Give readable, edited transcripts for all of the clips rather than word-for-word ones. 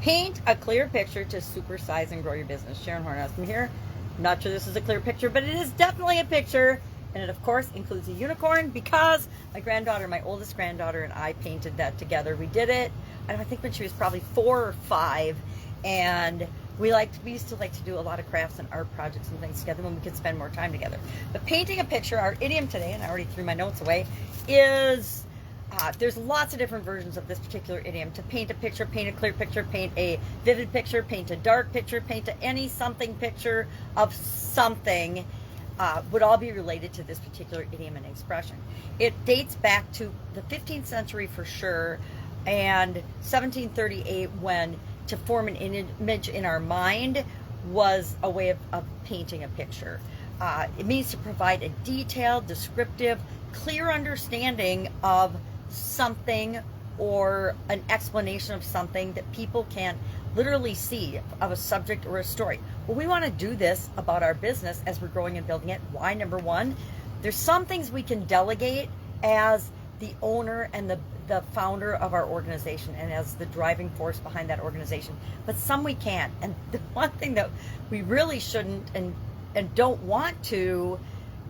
Paint a clear picture to supersize and grow your business. Sharon Horne-Ellstrom here. I'm not sure this is a clear picture, but it is definitely a picture. And it, of course, includes a unicorn because my granddaughter, my oldest granddaughter, and I painted that together. We did it, I think when she was probably 4 or 5. And we used to like to do a lot of crafts and art projects and things together when we could spend more time together. But painting a picture, our idiom today, and I already threw my notes away, is there's lots of different versions of this particular idiom. To paint a picture, paint a clear picture, paint a vivid picture, paint a dark picture, paint any something picture of something would all be related to this particular idiom and expression. It dates back to the 15th century for sure, and 1738 when to form an image in our mind was a way of painting a picture. It means to provide a detailed, descriptive, clear understanding of something or an explanation of something that people can literally see, of a subject or a story. Well, we want to do this about our business as we're growing and building it. Why? Number one, there's some things we can delegate as the owner and the founder of our organization and as the driving force behind that organization, but some we can't. And the one thing that we really shouldn't and don't want to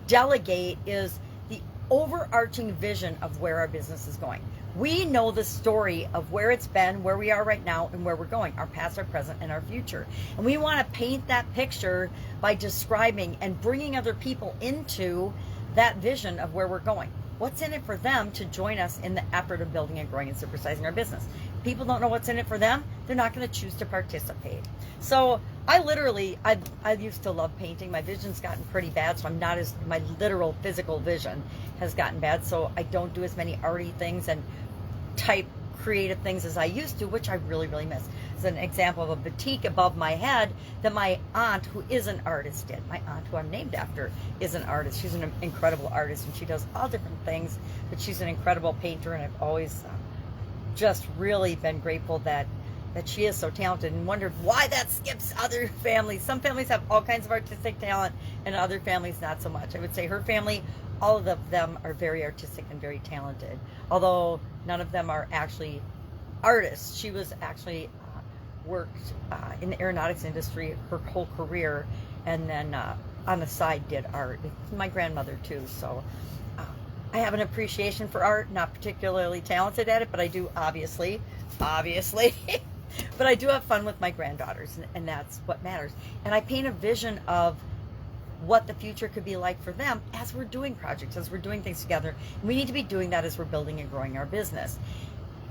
delegate is the overarching vision of where our business is going. We know the story of where it's been, where we are right now, and where we're going, our past, our present, and our future. And we want to paint that picture by describing and bringing other people into that vision of where we're going. What's in it for them to join us in the effort of building and growing and supersizing our business? People don't know what's in it for them, they're not going to choose to participate. So I used to love painting. My vision's gotten pretty bad, so my literal physical vision has gotten bad, so I don't do as many arty things and type creative things as I used to, which I really, really miss. As an example of a boutique above my head that my aunt, who is an artist, did. My aunt, who I'm named after, is an artist. She's an incredible artist, and she does all different things, but she's an incredible painter, and I've always just really been grateful that she is so talented, and wondered why that skips other families. Some families have all kinds of artistic talent, and other families not so much. I would say her family, all of them are very artistic and very talented, although none of them are actually artists. She was actually worked in the aeronautics industry her whole career, and then on the side did art. My grandmother too, so I have an appreciation for art. Not particularly talented at it, but I do obviously but I do have fun with my granddaughters, and that's what matters. And I paint a vision of what the future could be like for them as we're doing projects, as we're doing things together. And we need to be doing that as we're building and growing our business.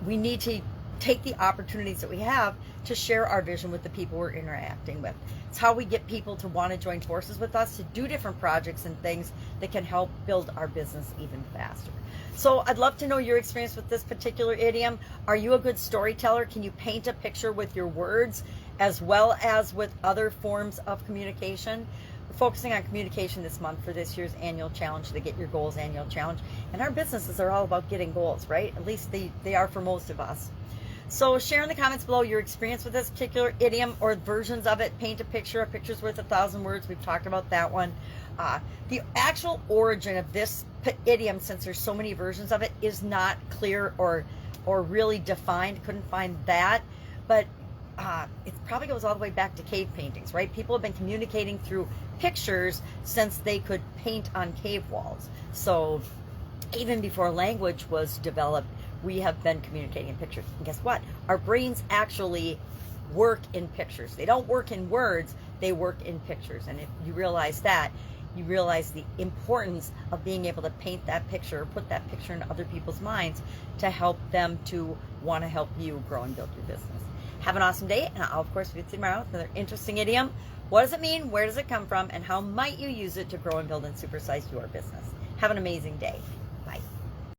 We need to take the opportunities that we have to share our vision with the people we're interacting with. It's how we get people to want to join forces with us to do different projects and things that can help build our business even faster. So I'd love to know your experience with this particular idiom. Are you a good storyteller? Can you paint a picture with your words as well as with other forms of communication? We're focusing on communication this month for this year's annual challenge, the Get Your Goals annual challenge. And our businesses are all about getting goals, right? At least they are for most of us. So share in the comments below your experience with this particular idiom or versions of it. Paint a picture. A picture's worth 1,000 words. We've talked about that one. The actual origin of this idiom, since there's so many versions of it, is not clear or really defined. Couldn't find that. But it probably goes all the way back to cave paintings, right? People have been communicating through pictures since they could paint on cave walls. So even before language was developed, we have been communicating in pictures. And guess what? Our brains actually work in pictures. They don't work in words, they work in pictures. And if you realize that, you realize the importance of being able to paint that picture or put that picture in other people's minds to help them to want to help you grow and build your business. Have an awesome day, and I'll, of course, be with you tomorrow with another interesting idiom. What does it mean? Where does it come from? And how might you use it to grow and build and supersize your business? Have an amazing day.